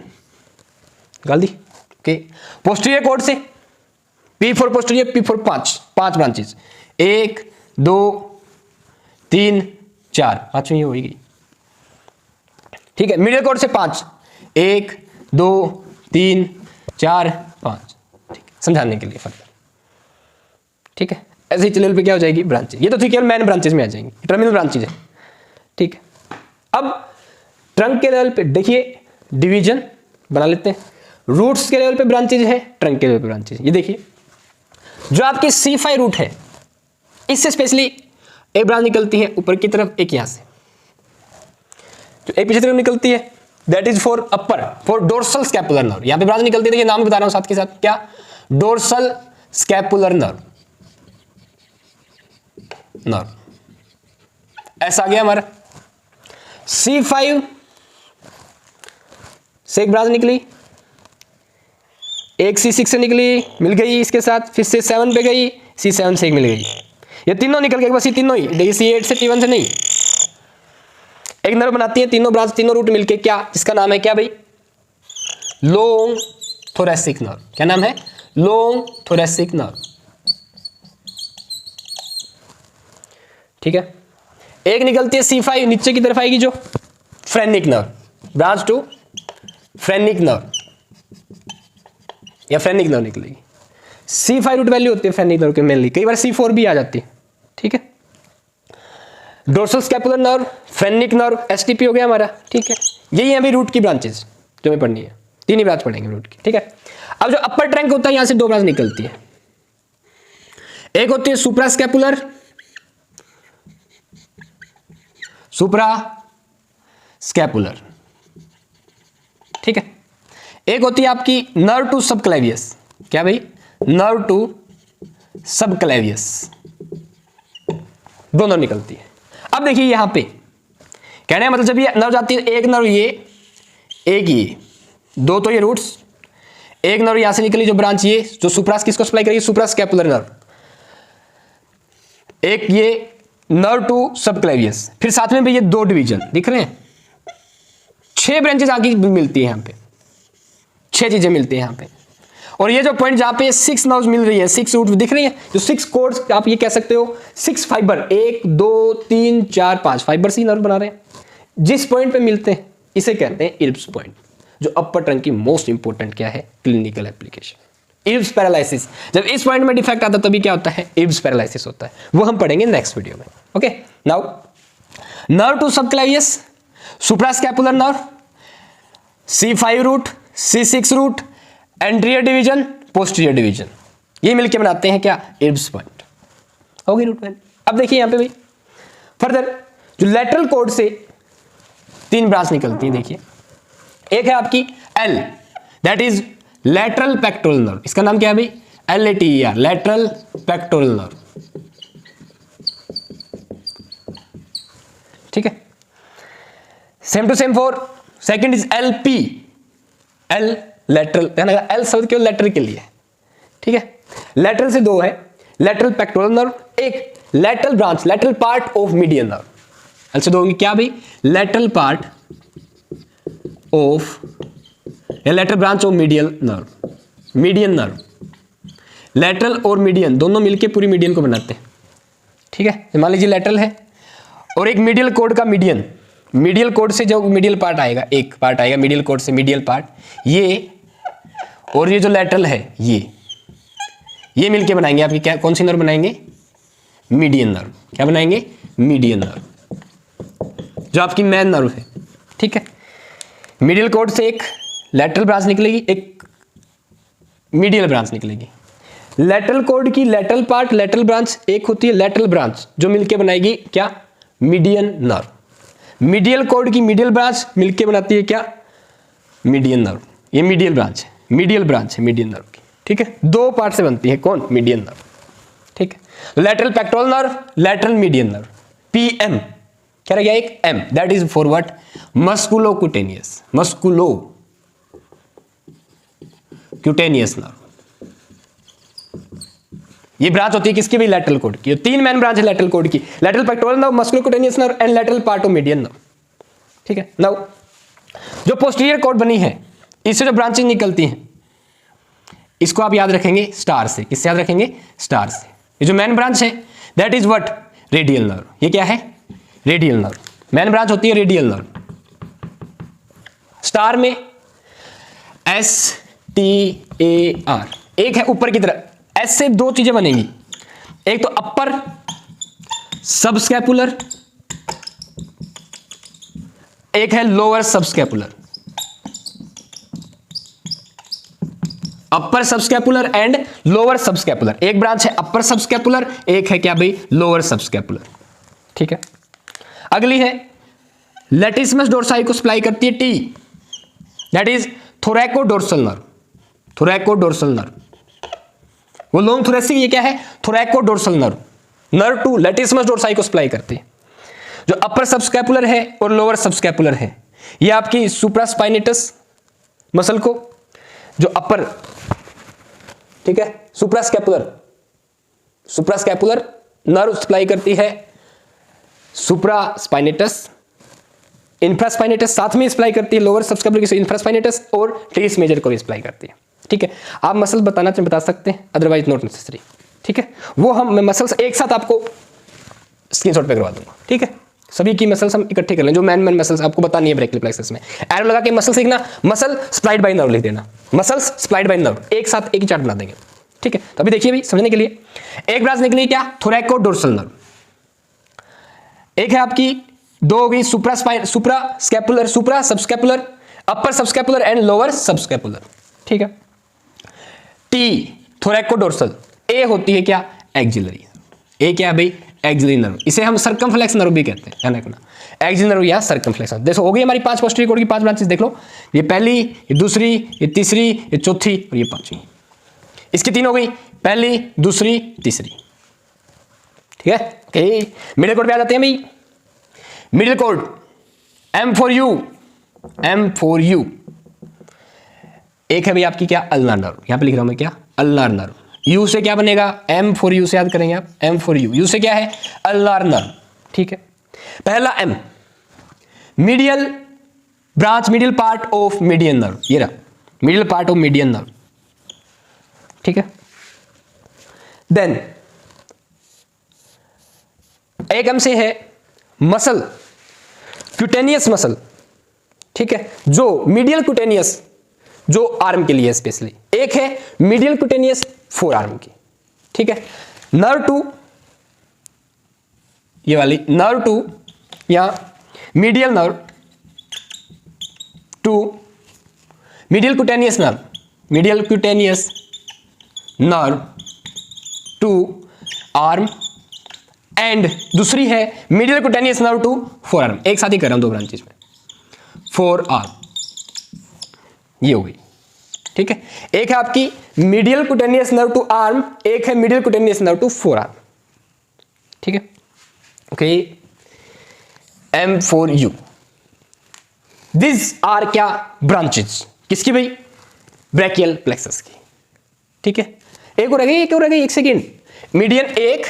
गाल दी, ओके। पोस्टीरियर कॉर्ड से P for posterior, P for 5 branches, 1 2 3 4, 5 में हो ही गई, ठीक है। मीडियल कॉर्ड से 5, 1 2 3 4 5, ठीक है, समझाने के लिए फर्दर, ठीक है। ऐसे ही लेवल पे क्या हो जाएगी? ब्रांचेस। ये तो ठीक है, मेन ब्रांचेस में आ जाएंगी, टर्मिनल ब्रांचेस है, ठीक है। अब ट्रंक के लेवल पे देखिए डिवीजन बना लेते हैं। रूट्स के लेवल पे ब्रांचेज है, ट्रंक के लेवल पे ब्रांचेज। ये देखिए जो आपकी C5 रूट है, इससे स्पेशली एक ब्रांच निकलती है ऊपर की तरफ, एक यहां से, जो एक पीछे तरफ निकलती है, that is for upper, for dorsal scapular nerve. यहां पे ब्रांच निकलती है, देखिए नाम बता रहा हूं साथ के साथ, क्या? डोर्सल स्कैपुलर नर्व, ऐसा आ गया हमारा। C5 से एक ब्रांच निकली, एक C6 से निकली, मिल गई इसके साथ, फिर से 7 पे गई, C7 से एक मिल गई, ये तीनों निकल गए, बस ये तीनों ही, देखिए C8 से T1 से नहीं, एक नर्व बनाती है तीनों ब्रांच, तीनों रूट मिलके, क्या? जिसका नाम है क्या भाई? Long thoracic nerve. क्या नाम है? लॉन्ग थोरैसिक नर्व, ठीक है। एक निकलती है C5, नीचे की तरफ आएगी जो phrenic nerve, branch to phrenic nerve, या फ्रेनिक नर्व निकलेगी। C5 रूट वैल्यू होती है फ्रेनिक नर्व के मेनली, कई बार C4 भी आ जाती है, ठीक है। Dorsal scapular nerve, phrenic nerve, STP हो गया हमारा, ठीक है। यही है अभी रूट की ब्रांचेस जो हमें पढ़नी है, 3 ही ब्रांच पढ़ेंगे रूट की, ठीक है। अब जो अपर ट्रंक होता है, यहां से 2 ब्रांच निकलती है, एक होती है सुप्रा स्कैपुलर, सुप्रा स्कैपुलर, ठीक है। एक होती है आपकी नर्व टू सबक्लेवियस, क्या भाई? नर्व टू सबक्लेवियस, दोनों निकलती है। अब देखिए यहां पे कहने का मतलब, जब ये नर्व जाती है, एक नर्व ये, एक ये, 2 तो ये रूट्स, एक नर्व यहां से निकली जो ब्रांच ये, जो सुप्रास किसको सप्लाई करेगी? सुप्रा स्कैपुलर नर्व, एक ये नर्व टू सबक्लेवियस, फिर साथ में भी ये 2 डिवीजन दिख रहे हैं, 6 ब्रांचेस आगे मिलती है, यहां पे 6 चीजें मिलती है यहां पे। और ये जो पॉइंट जहां पे 6 नर्व्स मिल रही है, 6 रूट दिख रही है, जो 6 कोड्स, आप ये कह सकते हो 6 फाइबर, 1 2 3 4 5 फाइबर से नर्व बना रहे हैं, जिस पॉइंट पे मिलते हैं इसे कहते हैं इल्ब्स पॉइंट, जो अपर ट्रंक की मोस्ट इंपोर्टेंट क्या है? Clinical application, Erb's paralysis. जब इस पॉइंट में डिफेक्ट आता है तभी क्या होता है? इल्ब्स पैरालिसिस होता है, वो हम पढ़ेंगे नेक्स्ट वीडियो में, okay. Now nerve to subclavius, suprascapular nerve, C5 root, C6 root, anterior division, posterior division, ये मिलके बनाते हैं क्या? इल्ब्स पॉइंट, हो गई रूट वैल्यू। अब देखिए यहां पे भाई फर्दर जो लेटरल कॉर्ड से 3 ब्रांच निकलती है, देखिए एक है आपकी L, that is lateral pectoral nerve, इसका नाम क्या है भाई? LATER, लैटरल पेक्टोरल नर्व, ठीक है। Same to same for second is LP, L lateral, L शब्द केवल लैटरल के लिए, ठीक है। लैटरल से 2 है, लैटरल पेक्टोरल नर्व, एक lateral branch, lateral part of median nerve, L से 2 होंगी, क्या भाई? लैटरल पार्ट ऑफ, या lateral branch of medial nerve, median nerve, lateral और मीडियन दोनों मिलके पूरी मीडियन को बनाते हैं, ठीक है। मान लीजिए लैटरल है और एक मीडियल कॉर्ड का मीडियन, मीडियल कॉर्ड से जो मीडियल पार्ट आएगा, एक पार्ट आएगा मीडियल कॉर्ड से, मीडियल पार्ट ये, और ये जो लैटरल है ये मिलके बनाएंगे आपकी क्या, कौन सी नर्व बनाएंगे? Median nerve. क्या बनाएंगे? मीडियन नर्व, जो आपकी मेन नर्व है, ठीक है। मीडियल कॉर्ड से एक लैटरल ब्रांच निकलेगी, एक मीडियल ब्रांच निकलेगी। लैटरल कॉर्ड की लैटरल पार्ट, लैटरल ब्रांच एक होती है लैटरल ब्रांच, जो मिलके बनाएगी क्या? Median nerve. मीडियल कॉर्ड की मीडियल ब्रांच मिलके बनाती है क्या? Median nerve. ये मीडियल ब्रांच है, मीडियल ब्रांच है मीडियन नर्व की, ठीक है। 2 पार्ट से बनती है, कौन? मीडियन नर्व, ठीक है। Lateral pectoral nerve, lateral median nerve, PM, क्या रह गया एक M, that is for what, musculocutaneous, musculocutaneous nerve. ये ब्रांच होती है किसकी भी, लैटरल कोड की। तीन मेन ब्रांच है लैटरल कोड की, lateral pectoral nerve, musculocutaneous nerve and lateral part of median nerve. ठीक है, नाउ जो पोस्टीरियर कोड बनी है, इससे जो ब्रांचेज निकलती हैं, इसको आप याद रखेंगे स्टार से। किससे याद रखेंगे, स्टार से। ये जो मेन ब्रांच है that is what, radial nerve. ये क्या है, रेडियल नर्व। मेन ब्रांच होती है रेडियल नर्व। स्टार में STAR, एक है ऊपर की तरफ, एस से दो चीजें बनेंगी, एक तो अपर सबस्कैपुलर, एक है lower subscapular. Upper subscapular and lower subscapular. एक ब्रांच है अपर सबस्कैपुलर, एक है क्या भाई, लोअर सबस्कैपुलर। ठीक है, अगली है लैटिसिमस डोर्साई को सप्लाई करती है T, that is thoracodorsal nerve. Thoracodorsal nerve, वो लॉन्ग थोरेसिक, ये क्या है, thoracodorsal nerve. Nerve to latissimus dorsi को सप्लाई करती है। जो अपर सबस्कैपुलर है और लोअर सबस्कैपुलर है, ये आपकी सुप्रास्पाइनेटस मसल को, जो अपर, ठीक है, सुप्रास्कैपुलर नर्व सप्लाई करती है सुप्रास्पाइनेटस, इंफ्रास्पाइनेटस साथ में सप्लाई करती है लोअर सबस्कैपुलर की, इंफ्रास्पाइनेटस और टेरिस मेजर को भी सप्लाई करती है। ठीक है, आप मसल बताना चाहें बता सकते हैं, अदरवाइज नॉट नेसेसरी। ठीक है, वो हम मैं मसल्स एक साथ आपको स्क्रीनशॉट पे करवा दूंगा। ठीक है, सभी की मसल्स हम इकट्ठे कर लें, जो मैन मसल्स आपको बतानी है ब्रेकियल प्लेक्सस में। एरो लगा के मसल सीखना, मसल सप्लाइड बाय नर्व लिख देना, मसल्स सप्लाइड बाय नर्व, एक साथ एक ही चार्ट बना देंगे। ठीक है, तो अभी देखिए भाई समझने के लिए, एक ब्रांच निकली क्या, थोरैकोडोर्सल नर्व। एक है आपकी, दो हो गई suprascapular, supra subscapular, upper subscapular and lower subscapular. ठीक है, टी थोरैकोडोर्सल, ए होती है क्या, एक्सिलरी। ए क्या है भाई, एक्सिलरी नर्व। इसे हम सर्कमफ्लेक्स नर्व भी कहते हैं, ध्यान रखना, एक्सिलरी नर्व या सर्कमफ्लेक्स नर्व। देखो हो गई हमारी 5 पोस्टीरियर कोड की 5 ब्रांचेस, देख लो, ये पहली, ये दूसरी, ये तीसरी, ये चौथी और ये पांचवी। इसकी 3 हो गई, पहली, दूसरी, तीसरी। ठीक है, ओके, मिडिल कोड पे आ जाते हैं भाई। Middle code M for you, एक है भाई आपकी क्या, अल्नार नर्व। यहां पे लिख रहा हूं मैं क्या, अल्नार नर्व। यू से क्या बनेगा, M for you से याद करेंगे आप, M for you, यू से क्या है, अल्नार नर्व। ठीक है, पहला M, medial branch, medial part of median nerve, ये रहा medial part of median nerve. ठीक है, देन एक M से है मसल, क्यूटेनियस मसल। ठीक है, जो मीडियल क्यूटेनियस, जो आर्म के लिए स्पेशली, एक है मीडियल क्यूटेनियस फोर आर्म की। ठीक है, नर्व टू, ये वाली नर्व टू, या medial nerve to, medial cutaneous nerve, medial cutaneous nerve to arm, and दूसरी है medial cutaneous nerve to forearm. एक साथ ही कर रहा हूं दो ब्रांचेस में, फोर आर्म, ये हो गई। ठीक है, एक है आपकी medial cutaneous nerve to arm, एक है medial cutaneous nerve to forearm. ठीक है, okay, M for you, this are क्या, ब्रांचेस, किसकी भाई, ब्रैकियल प्लेक्सस की। ठीक है, एक और रह गई, एक सेकेंड, मीडियन एक,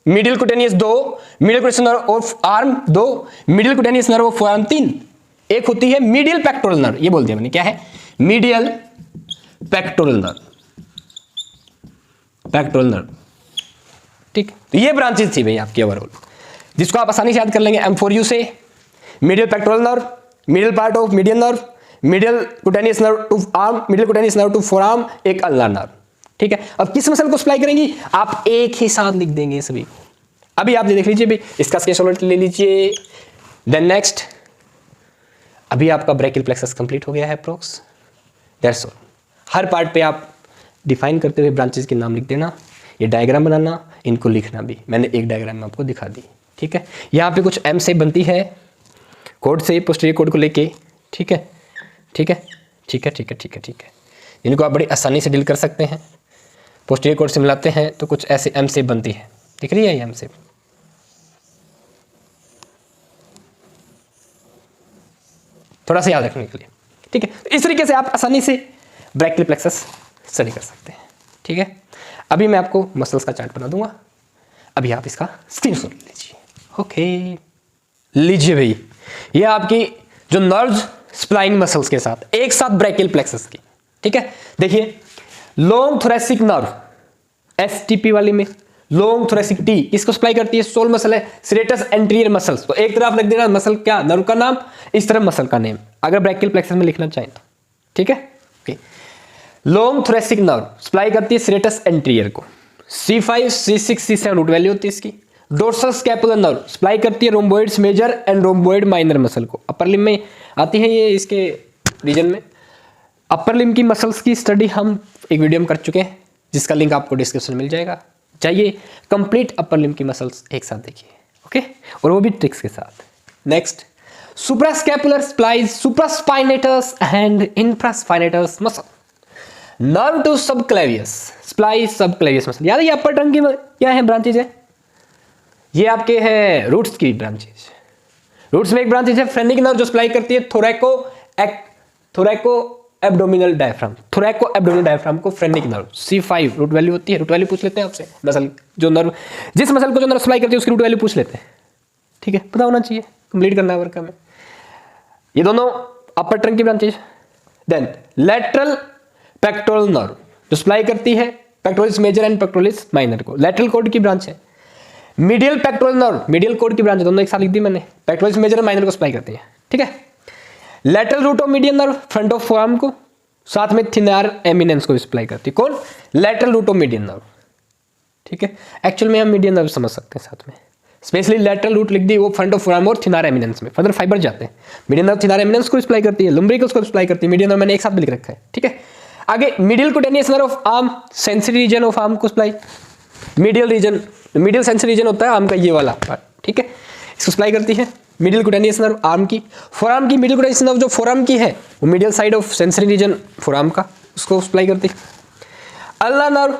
मीडियल क्यूटेनियस दो, medial cutaneous nerve of arm दो, medial cutaneous nerve of forearm तीन, एक होती है मीडियल पेक्टोरल नर्व, ये बोल दिया मैंने, क्या है, medial pectoral nerve, pectoral nerve. ठीक, तो ये ब्रांचेस थी भाई आपकी ओवरऑल, जिसको आप आसानी से याद कर लेंगे। M for you से medial pectoral nerve, medial part of median nerve, medial cutaneous nerve to arm, medial cutaneous nerve to forearm, एक अल्नार नर्व। ठीक है, अब किस मसल को सप्लाई करेंगी, आप एक ही साथ लिख देंगे सभी। अभी आप देख लीजिए भाई, इसका स्क्रीनशॉट ले लीजिए। देन नेक्स्ट, अभी आपका ब्रैकियल प्लेक्सस कंप्लीट हो गया है approx, that's all. Her part पे आप डिफाइन करते हुए ब्रांचेस के नाम लिख देना, ये डायग्राम बनाना, इनको लिखना भी, मैंने एक डायग्राम में आपको दिखा दी। ठीक है, यहाँ पे कुछ M से बनती है कोड से, पोस्टीरियर कोड को लेके। ठीक है, ठीक है, ठीक है, ठीक है, ठीक है, ठीक है, इनको आप बड़ी आसानी से डील कर सकते हैं। पोस्टीरियर कोड से मिलाते हैं तो कुछ ऐसे M से बनती है, दिख रही है ये M से। थोड़ा सा याद रखने के लिए, ठीक है। तो इस तरीके से आप आसानी से ब्रैकियल प्लेक्सस स्टडी कर सकते हैं, ठीक है। अभी मैं आपको मसल्स का चार्ट बना दूंगा, अभी आप इसका स्क्रीनशॉट लीजिए। ओके, लीजिए भाई, ये आपकी जो नर्व्स स्प्लाइंग मसल्स के साथ एक साथ ब्रैकियल प्लेक्सस की, ठीक है। देखिए, लॉन्ग थोरेसिक नर्व एसटीपी वाली में लॉन्ग थोरेसिक टी किसको सप्लाई करती है? सोल मसल है, सीरेटस एंटीरियर मसल्स। तो एक तरफ लिख देना मसल क्या, नर्व का नाम, इस तरफ मसल का नेम, अगर ब्रैकियल प्लेक्सस में लिखना चाहें तो, ठीक है। Okay, long thoracic nerve supply करती है सीरेटस एंटीरियर को, C5, C6, C7 root value होती है इसकी। डोर्सल स्कैपुलर नर्व सप्लाई करती है रोम्बोइड्स मेजर एंड रोम्बोइड माइनर मसल को, अपर लिम्ब में आती है ये, इसके रीजन में। अपर लिम्ब की मसल्स की स्टडी हम एक वीडियो में कर चुके हैं, जिसका लिंक आपको डिस्क्रिप्शन में मिल जाएगा, चाहिए कंप्लीट अपर लिम्ब की मसल्स एक साथ देखिए, ओके, और वो भी ट्रिक्स के साथ। Next, suprascapular supplies supraspinatus and infraspinatus muscle. Nerve to subclavius supply subclavius muscle. याद है ये अपर टंग की क्या है, ब्रांचेज है, ये आपके हैं रूट्स की ब्रांचेज। रूट्स में एक ब्रांचेज है फ्रेनिक नर्व जो सप्लाई करती है thoraco abdominal diaphragm, thoraco abdominal diaphragm को phrenic nerve. C5 root value होती है, रूट वैल्यू पूछ लेते हैं आपसे, मसल जो नर्व, जिस मसल को जो नर्व सप्लाई करती है उसकी रूट वैल्यू पूछ लेते हैं, ठीक है, पता होना चाहिए, कंप्लीट करना है वर्क में। ये दोनों अपर ट्रंक की branches. Then lateral pectoral nerve जो सप्लाई करती है pectoralis major and pectoralis minor को, लेटरल कॉर्ड की ब्रांच है। Medial pectoral nerve, medial cord की ब्रांच है, दोनों एक साथ लिख दी मैंने, पेक्टोरलिस मेजर और माइनर को सप्लाई करती है, ठीक है। Lateral root of median nerve front of forearm को, साथ में थिनर एमिनेंस को सप्लाई करती है, कौन? Lateral root of median nerve, ठीक है। एक्चुअल में हम मीडियन नर्व समझ सकते हैं साथ में, स्पेशली लेटरल रूट लिख दी, वो फ्रंट ऑफ फोरआर्म और थिनर एमिनेंस में फर्दर फाइबर जाते हैं। मीडियन नर्व थिनर एमिनेंस को सप्लाई करती है, लुम्ब्रिकल्स को सप्लाई करती है, मीडियन नर्व मैंने एक साथ भी लिख रखा है, ठीक है। आगे medial cutaneous nerve of arm, sensory region of arm को supply, medial region, medial sensory region होता है आर्म का ये वाला पार्ट, ठीक है, इसको सप्लाई करती है मीडियल कुटेनियस नर्व आर्म की। फोरआर्म की मीडियल कुटेनियस नर्व जो फोरआर्म की है वो medial side of sensory region forearm का, उसको सप्लाई करती है। Ulnar nerve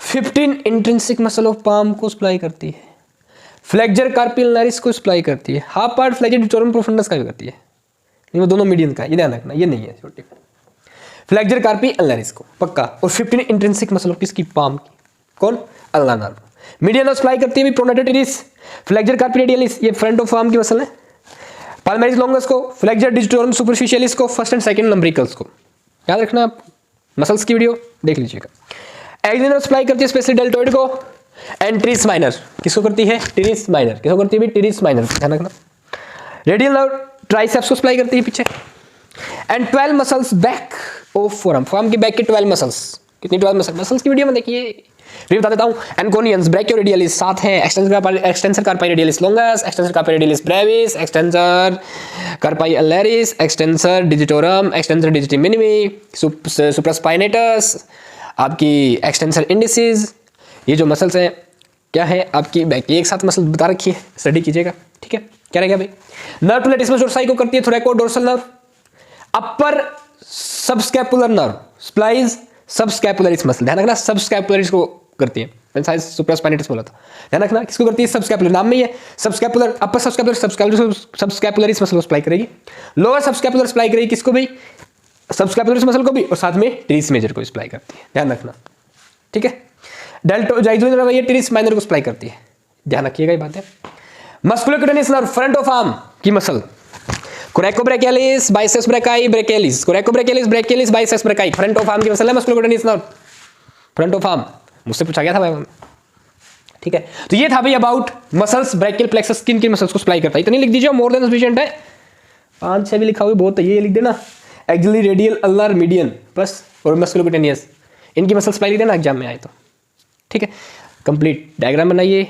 15 intrinsic muscle of palm को सप्लाई करती है। फ्लेक्सर कार्पी अल्नारिस को सप्लाई करती है, half part flexor digitorum profundus का भी करती है, वो दोनों मीडियन का, ये ध्यान रखना, ये नहीं है छोटी। फ्लेक्सर कार्पी अल्नारिस को पक्का, और 15 इंट्रिंसिक मसल ऑफ किसकी? पाम की, कौन? Ulna nerve. Median nerve supply करती है भी प्रोनाटर टेरिस, फ्लेक्सर कार्पी रेडियलिस, ये फ्रंट ऑफ आर्म की मसल है। पाल्मेरिस लॉन्गस को, फ्लेक्सर डिजिटोरम सुपरफिशियलिस को, फर्स्ट एंड सेकंड लंब्रिकल्स को, याद रखना आप, मसल्स की वीडियो देख लीजिएगा। एक्सियल नर्व सप्लाई करती है स्पेशली डेल्टोइड को, एंड टीरिस माइनर किसको करती है? टीरिस माइनर, किसको करती है भी? टीरिस माइनर, ध्यान रखना। रेडियल नर्व ट्राइसेप्स को सप्लाई करती है पीछे। And 12 muscles back of forearm, forearm की बैक के 12 मसल्स, कितनी 12 मसल्स की वीडियो में देखिए, फिर बता देता हूँ। एनकोनियंस, ब्रैकियोरेडियलिस साथ हैं, extensor carpi radialis longus, extensor carpi radialis brevis, extensor carpi ulnaris, extensor digitorum, extensor digiti minimi, supraspinatus, आपकी एक्सटेंसर इंडिसेस, ये जो मसल्स हैं क्या है आपकी बैक की, एक साथ मसल बता रखी है, स्टडी कीजिएगा, ठीक है। क्या रहेगा भाई? नर्व टू लेटिस डोर्साई को करती है थोरैको dorsal nerve. Upper subscapular nerve supplies subscapularis muscle, ध्यान रखना, सबस्कैपुलरिस को करती है, मैंने सुप्रास्पाइनेटस बोला था, ध्यान रखना, किसको करती है? सबस्कैपुलर, नाम में ही है subscapular, upper subscapular subscapularis muscle को सप्लाई करेगी। लोअर सबस्कैपुलर सप्लाई करेगी किसको भी? सबस्कैपुलरिस मसल को भी, और साथ में टीरिस मेजर को सप्लाई करती है, ध्यान रखना, ठीक है। डेल्टोइड नर्व ये टीरिस माइनर को सप्लाई करती है, ध्यान रखिएगा ये बात है। Musculocutaneous nerve front of arm की muscle, coracobrachialis biceps brachii brachialis, coracobrachialis brachialis biceps brachii, front of arm की मसल है musculocutaneous nerve, front of arm, मुझसे पूछा गया था भाई, ठीक है। तो ये था भाई अबाउट मसल्स, ब्रैकियल प्लेक्सस किन किन मसल्स को सप्लाई करता है, इतनी लिख दीजिए, मोर देन सफिशिएंट है, 5-6 भी लिखा हुआ बहुत है, ये लिख देना, एक्सिलरी रेडियल अल्नर मीडियन बस, और मस्कुलोक्यूटेनियस, इनकी मसल सप्लाई लिख देना एग्जाम में आए तो, ठीक है। कंप्लीट डायग्राम बनाइए,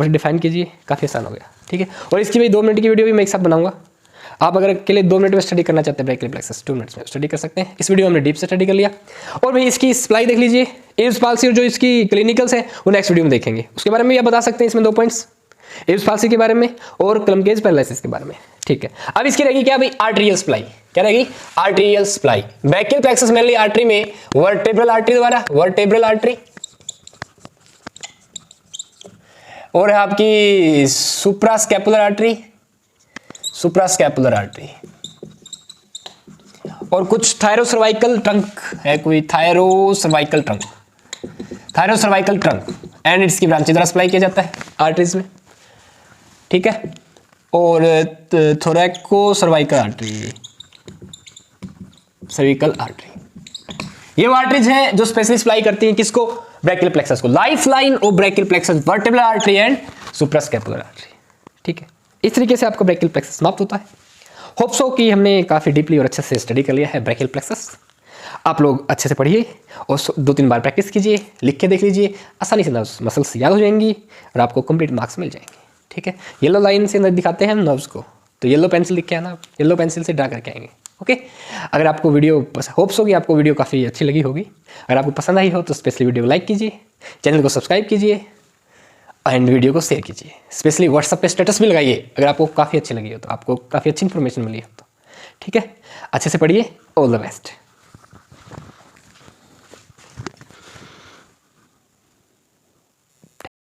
डिफाइन कीजिए, काफ़ी आसान हो गया, ठीक है। और इसकी भाई 2 मिनट की वीडियो भी मैं एक साथ बनाऊंगा, आप अगर अकेले 2 मिनट में स्टडी करना चाहते हैं ब्रैकियल प्लेक्सस 2 मिनट्स में स्टडी कर सकते हैं। इस वीडियो में हमने डीप से स्टडी कर लिया, और भाई इसकी सप्लाई देख लीजिए, एब्स पाल्सी और जो इसकी क्लिनिकल्स हैं वो नेक्स्ट वीडियो में देखेंगे, उसके बारे में भी आप बता सकते हैं इसमें 2 पॉइंट्स, एब्स पाल्सी के बारे में और क्लमकेज पैरालिसिस के बारे में, ठीक है। अब इसकी रहेगी क्या भाई? आर्टेरियल सप्लाई, क्या रहेगी? Arterial supply. Brachial plexus mainly artery में वर्टेब्रल आर्टरी द्वारा, वर्टेब्रल आर्टरी, और है आपकी सुप्रास्कैपुलर आर्टरी, सुप्रास्कैपुलर आर्टरी, और कुछ थायरोसर्वाइकल ट्रंक है, कोई थायरोसर्वाइकल ट्रंक एंड इसकी ब्रांचेज द्वारा सप्लाई किया जाता है आर्टरीज में, ठीक है। और थोरैको सर्विकल आर्टरी, ये वो आर्टरीज हैं जो स्पेशली सप्लाई करती हैं किसको, ब्रैकियल प्लेक्सस को, life line of brachial plexus, vertebral artery and suprascapular artery, ठीक है। इस तरीके से आपका ब्रैकियल प्लेक्सस समाप्त होता है। होप सो कि हमने काफ़ी डीपली और अच्छे से स्टडी कर लिया है ब्रैकियल प्लेक्सस। आप लोग अच्छे से पढ़िए और 2-3 बार प्रैक्टिस कीजिए, लिख के देख लीजिए, आसानी से नर्व्स मसल्स याद हो जाएंगी और आपको कंप्लीट मार्क्स मिल जाएंगे, ठीक है। येलो लाइन से दिखाते हैं हम नर्व्स को, तो येलो पेंसिल लिख के आना, येलो पेंसिल से ड्रा करके आएंगे, ओके। अगर आपको वीडियो होप्स हो कि आपको वीडियो काफ़ी अच्छी लगी होगी, अगर आपको पसंद आई हो तो स्पेशली वीडियो को लाइक कीजिए, चैनल को सब्सक्राइब कीजिए एंड वीडियो को शेयर कीजिए। स्पेशली व्हाट्सएप पे स्टेटस भी लगाइए अगर आपको काफ़ी अच्छी लगी हो, तो आपको काफ़ी अच्छी इन्फॉर्मेशन मिली हो तो, ठीक है। अच्छे से पढ़िए, ऑल द बेस्ट।